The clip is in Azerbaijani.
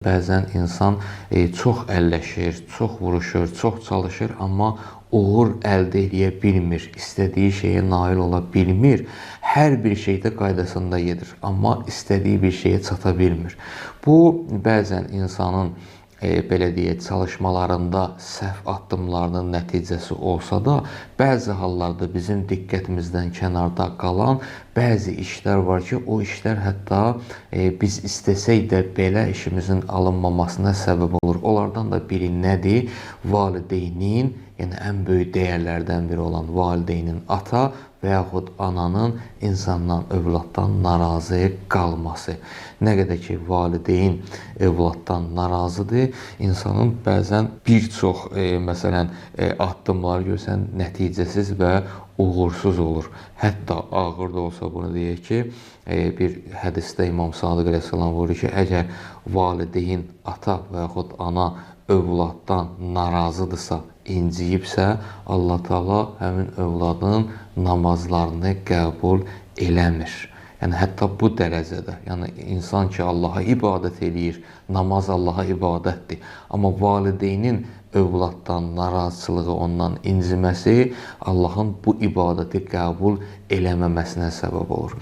Bəzən insan çox əlləşir, çox vuruşur, çox çalışır, amma uğur əldə edə bilmir, istədiyi şeyə nail ola bilmir. Hər bir şeydə qaydasında gedir, amma istədiyi bir şeyə çata bilmir. Bu, bəzən insanın belə deyək, çalışmalarında səhv addımlarının nəticəsi olsa da, bəzi hallarda bizim diqqətimizdən kənarda qalan bəzi işlər var ki, o işlər hətta biz istəsək də belə işimizin alınmamasına səbəb olur. Onlardan da biri nədir? Valideynin, yəni ən böyük dəyərlərdən biri olan valideynin, ata və yaxud ananın insandan, övladdan narazı qalması. Nə qədər ki, valideyn övladdan narazıdır, insanın bəzən bir çox, məsələn, addımlar görsən nəticəsiz və uğursuz olur. Hətta ağır da olsa bunu deyək ki, bir hədisdə İmam Sadiq əleyhissalam buyurur ki, əgər valideyn, ata və yaxud ana övladdan narazıdırsa, inciyibsə, Allah Taala həmin övladın namazlarını qəbul eləmir. Yəni hətta bu dərəcədə, yəni insan ki, Allaha ibadət eləyir, namaz Allaha ibadətdir. Amma valideynin övladdan narazılığı, ondan inciməsi Allahın bu ibadəti qəbul eləməməsinə səbəb olur.